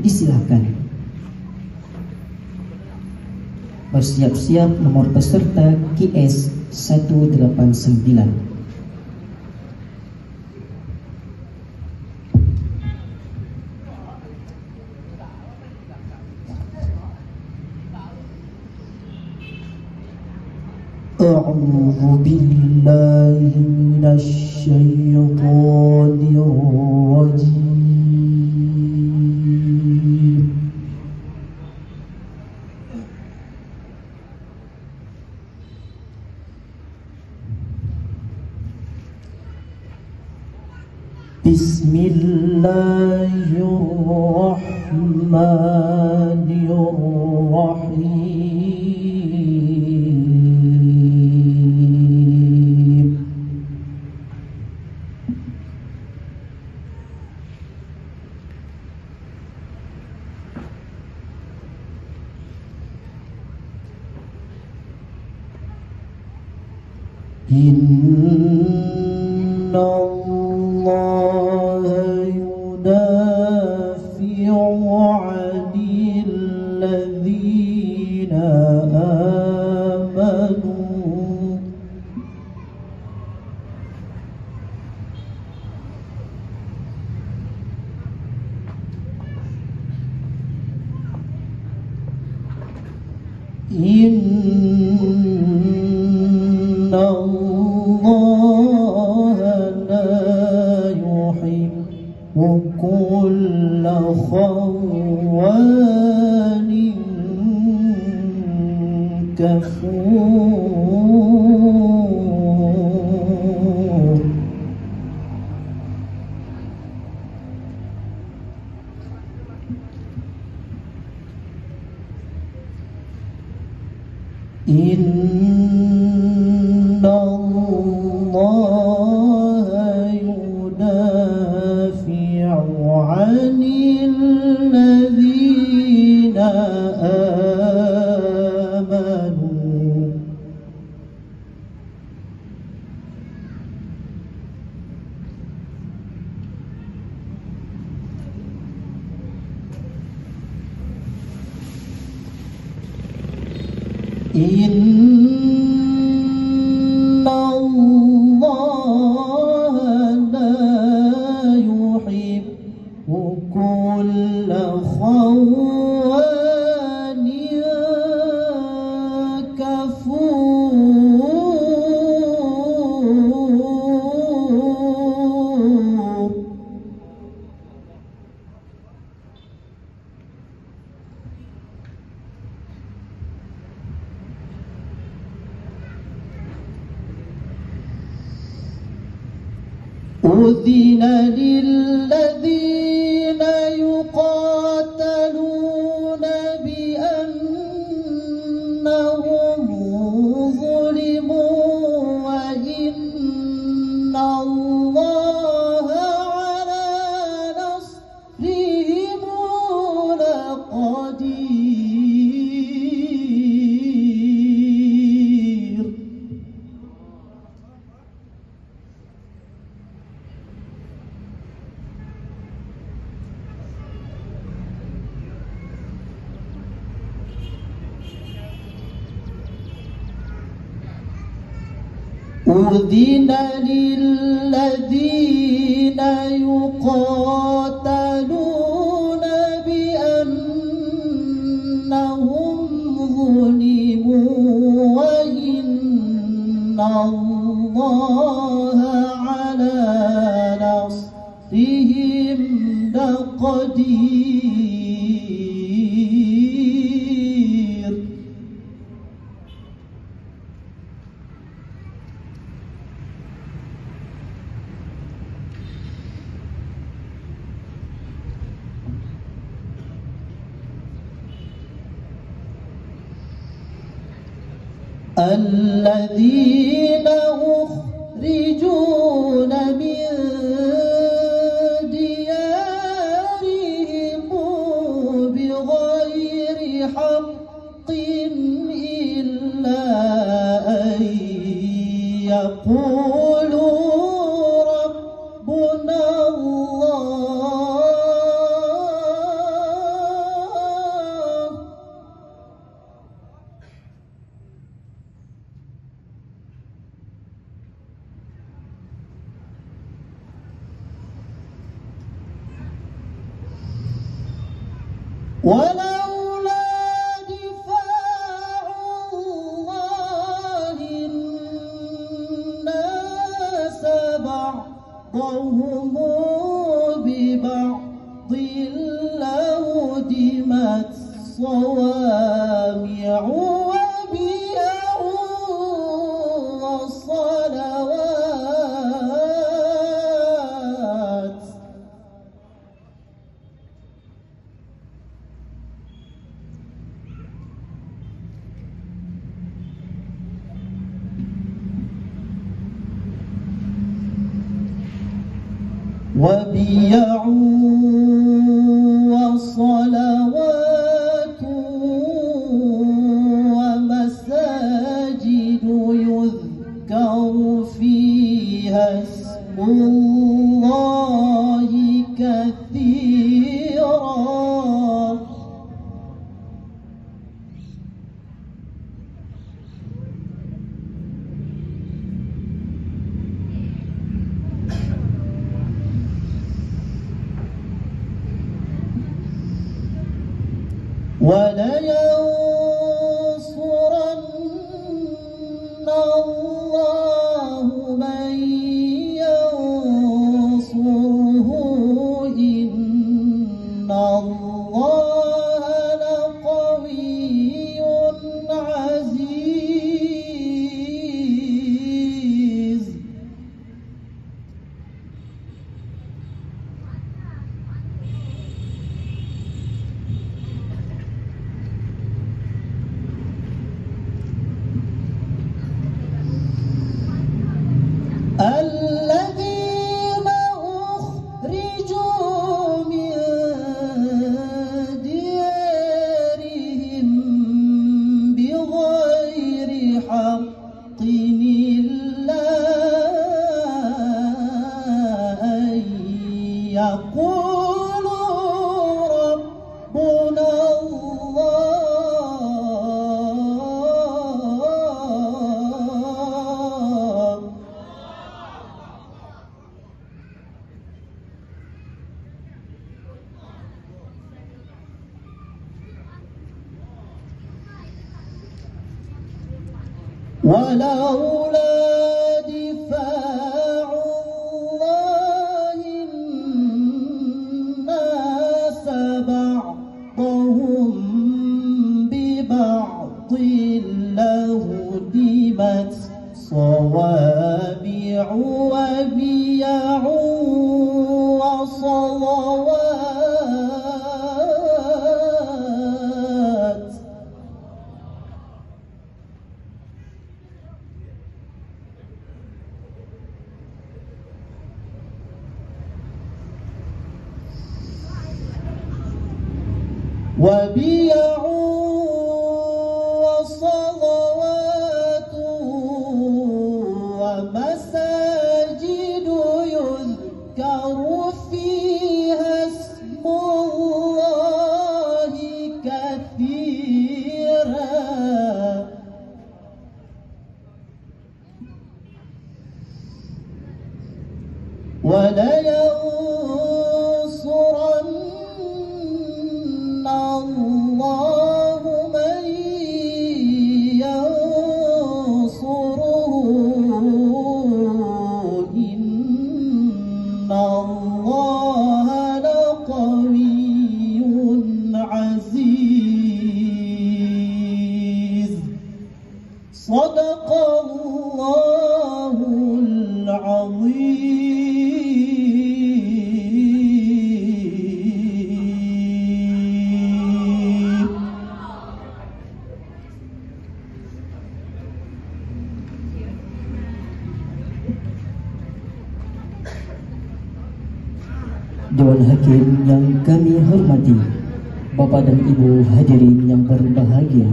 Disilakan. Bersiap-siap nomor peserta QS 189. A'udzu billahi minasy syaithanir rajim. Bismillahirrahmanirrahim. Inna Allah yudafi'u 'anil ladzina amanu Inna Allah la yuhibbu kulla khawanin kafur. Inna Allah yudafi'u 'anil ladzina amanu Inna Allah la yuhibbu kulla khawanin kafur. أذن للذين يقاتلون بأنهم ظلموا وإن الله على نصرهم لقدير. أذن للذين يقاتلون بأنهم ظلموا وإن الله على نصرهم لقدير. الذين أخرجون من ديارهم بغير حق إلا أن يقولوا ربنا الله ولولا دفاع الله الناس بعضهم ببعض لهدمت صوامع وبيع وصلوات وبيع وصلوات ومساجد يذكر فيها اسم الله كثيرا ولينصرن الله من ينصره إن الله لقوي عزيز الذين أخرجوا من ديارهم بغير حق إلا أن يقولوا ربنا الله ولولا دفاع الله الناس بعضهم ببعض لهدمت صوامع وبيع وصلوات وبيع وصلوات ومساجد يذكر فيها اسم الله كثيرا ولينصرن الله من ينصره إن الله لقوي عزيز صدق الله العظيم. Dewan Hakim yang kami hormati, Bapak dan Ibu hadirin yang berbahagia.